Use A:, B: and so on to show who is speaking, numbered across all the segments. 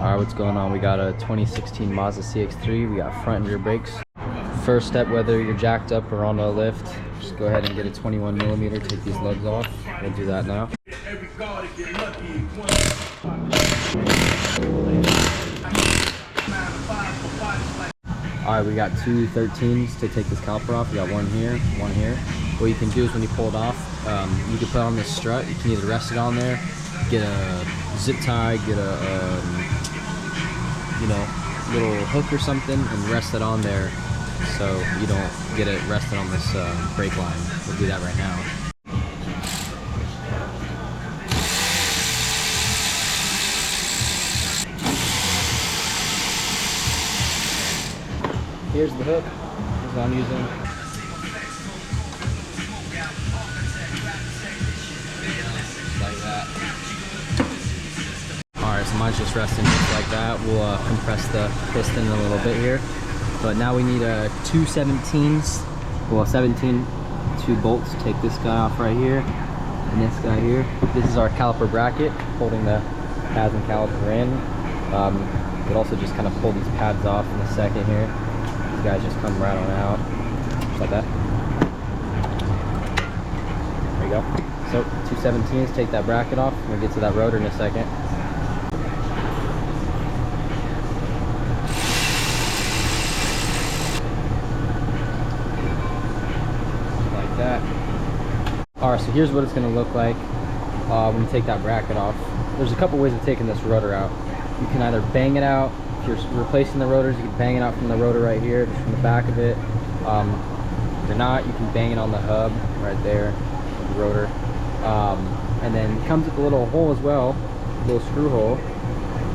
A: Alright, what's going on? We got a 2016 Mazda CX-3. We got front and rear brakes. First step, whether you're jacked up or on a lift, just go ahead and get a 21mm, take these lugs off. We'll do that now. Alright, we got two 13s to take this caliper off. We got one here, one here. What you can do is when you pull it off, you can put on this strut. You can either rest it on there, get a zip tie, get a little hook or something, and rest it on there so you don't get it rested on this brake line. We'll do that right now. Here's the hook. This is what I'm using. Like that. Alright, so mine's just resting just like that. We'll compress the piston a little bit here. But now we need two 17s. Well, 2 bolts. Take this guy off right here. And this guy here. This is our caliper bracket holding the pads and caliper in. We'll also just kind of pull these pads off in a second here. These guys just come right on out. Just like that. There you go. So, 2 17s, take that bracket off. We'll get to that rotor in a second. Like that. Alright, so here's what it's going to look like when you take that bracket off. There's a couple ways of taking this rotor out. You can either bang it out. If you're replacing the rotors, you can bang it out from the rotor right here, just from the back of it. If you're not, you can bang it on the hub right there, the rotor. And then it comes with a little hole as well, a little screw hole,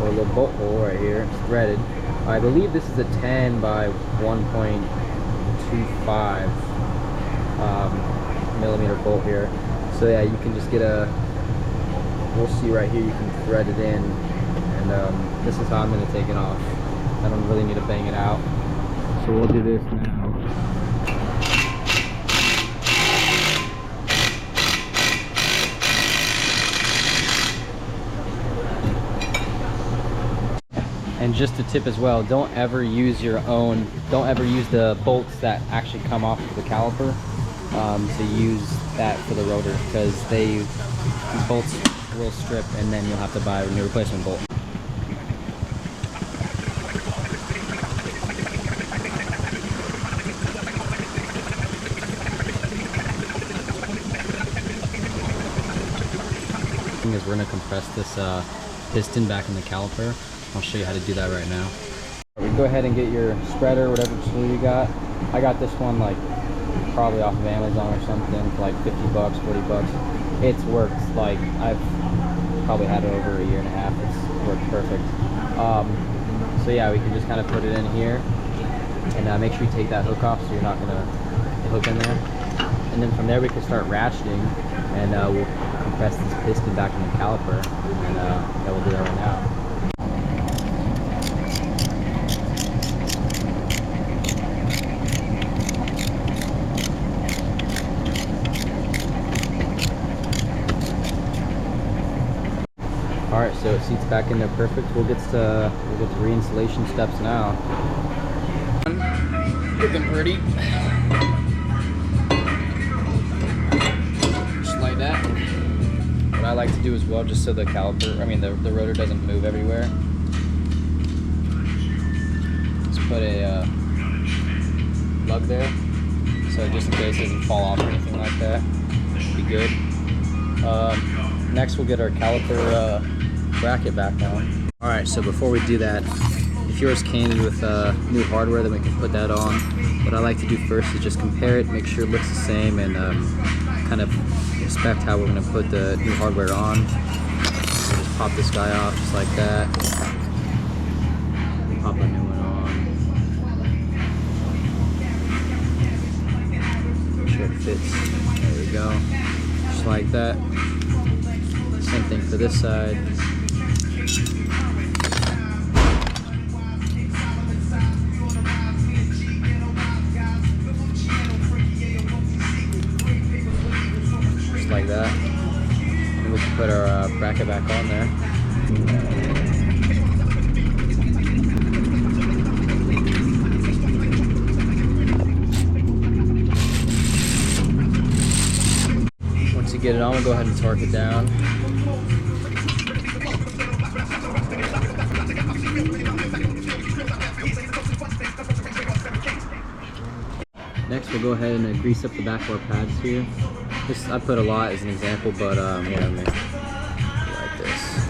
A: or a little bolt hole right here. It's threaded. I believe this is a 10 by 1.25 millimeter bolt here. So yeah, you can just get we'll see right here, you can thread it in. And this is how I'm going to take it off. I don't really need to bang it out. So we'll do this now. And just a tip as well, don't ever use the bolts that actually come off of the caliper to use that for the rotor, because these bolts will strip and then you'll have to buy a new replacement bolt. Is we're going to compress this piston back in the caliper. I'll show you how to do that right now. We go ahead and get your spreader, whatever tool you got. I got this one like probably off of Amazon or something for like 50 bucks, 40 bucks. It's worked, like I've probably had it over a year and a half. It's worked perfect. So yeah, we can just kind of put it in here and make sure you take that hook off so you're not going to hook in there. And then from there we can start ratcheting, and we'll compress this piston back in the caliper, and yeah, we'll do that right now. Alright, so it seats back in there perfect. We'll get to reinstallation steps now. Looking pretty. Just like that. What I like to do as well, just so the the rotor doesn't move everywhere, just put a lug there, so just in case it doesn't fall off or anything like that. Be good. Next we'll get our caliper bracket back on. Alright, so before we do that, if yours came with new hardware, then we can put that on. What I like to do first is just compare it, make sure it looks the same, and kind of inspect how we're going to put the new hardware on. So just pop this guy off just like that. Pop a new one on. Make sure it fits. There we go. Just like that. Same thing for this side. Just like that. And we can put our bracket back on there. get it on, we'll go ahead and torque it down. Next, we'll go ahead and grease up the back of our pads here. This I put a lot as an example, but yeah, like this.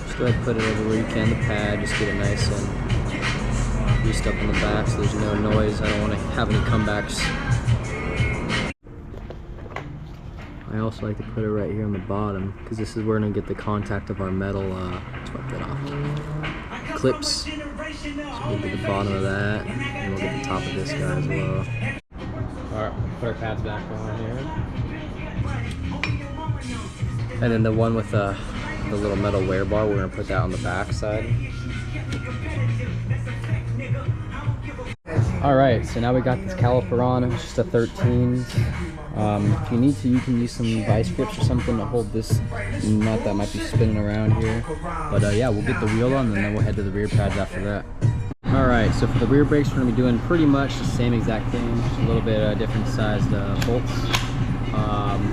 A: Just go ahead and put it everywhere you can, the pad, just get it nice and greased up on the back so there's no noise. I don't want to have any comebacks. I also like to put it right here on the bottom because this is where we're going to get the contact of our metal, wipe that off, clips. So we'll get the bottom of that, and we'll get the top of this guy as well. Alright, put our pads back on here. And then the one with the little metal wear bar, we're going to put that on the back side. Alright, so now we got this caliper on. It's just a 13. If you need to, you can use some vice grips or something to hold this nut that might be spinning around here. But yeah, we'll get the wheel on and then we'll head to the rear pads after that. Alright, so for the rear brakes, we're going to be doing pretty much the same exact thing, just a little bit different sized bolts.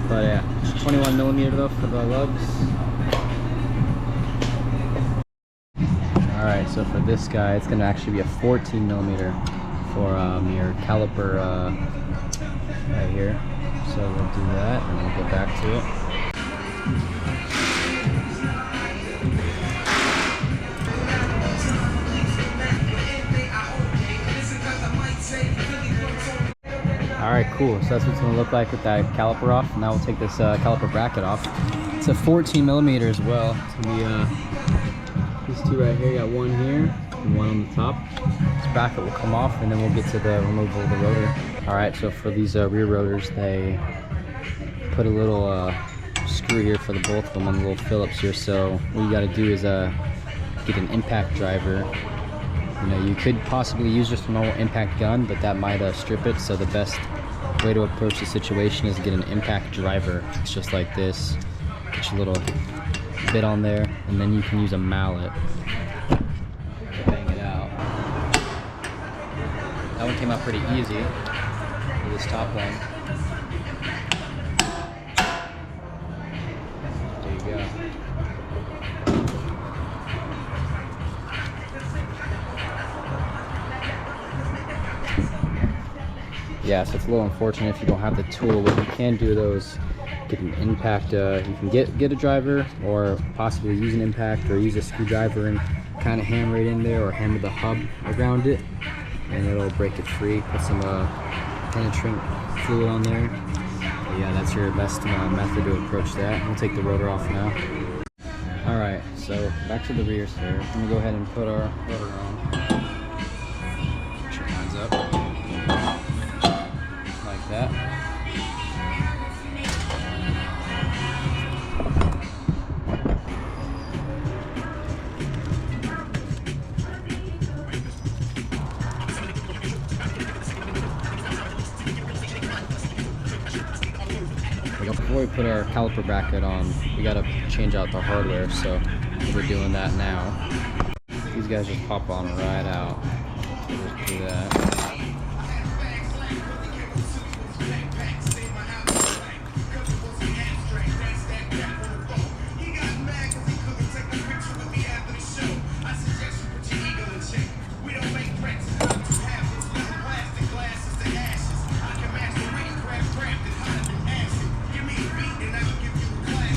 A: But yeah, 21mm though for the lugs. Alright, so for this guy, it's going to actually be a 14mm for your caliper right here. So we'll do that and we'll get back to it. Alright, cool. So that's what it's going to look like with that caliper off. Now we'll take this caliper bracket off. It's a 14mm as well. It's going to be these two right here. You got one here and one on the top. This bracket will come off and then we'll get to the removal of the rotor. Alright, so for these rear rotors, they put a little screw here for the both of them on the little Phillips here. So what you got to do is get an impact driver. You know, you could possibly use just a normal impact gun, but that might strip it. So the best way to approach the situation is get an impact driver. It's just like this. Get your little bit on there, and then you can use a mallet to bang it out. That one came out pretty easy with this top one. There you go. Yeah, so it's a little unfortunate if you don't have the tool. What you can do though is get an impact. You can get a driver, or possibly use an impact, or use a screwdriver and kind of hammer it in there, or hammer the hub around it, and it'll break it free. Put some penetrant fluid on there. But yeah, that's your best method to approach that. We'll take the rotor off now. All right, so back to the rears here. I'm gonna go ahead and put our rotor on. Put your hands up. Like that. Before we put our caliper bracket on, we gotta change out the hardware, so we're doing that now. These guys just pop on right out. So just do that.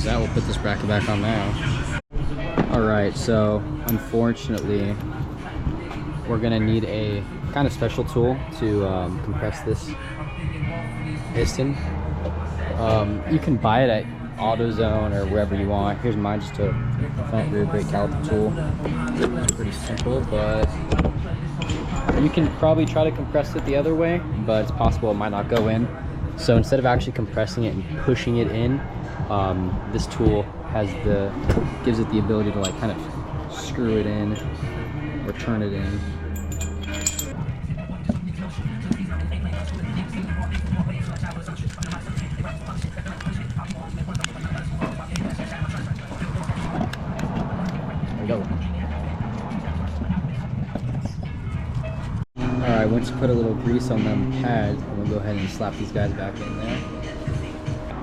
A: That will put this bracket back on now. Alright, so unfortunately we're gonna need a kind of special tool to compress this piston. You can buy it at AutoZone or wherever you want. Here's mine, just a front rear brake caliper tool. Pretty simple, but you can probably try to compress it the other way, but it's possible it might not go in. So instead of actually compressing it and pushing it in, this tool gives it the ability to like kind of screw it in or turn it in. There we go. Alright Alright, once you put a little grease on them pads, we'll go ahead and slap these guys back in there.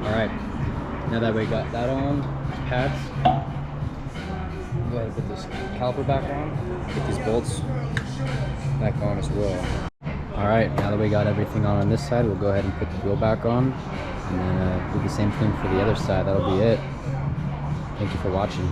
A: Alright, now that we got that on, pads, go ahead and put this caliper back on, get these bolts back on as well. Alright, now that we got everything on this side, we'll go ahead and put the wheel back on, and then do the same thing for the other side. That'll be it. Thank you for watching.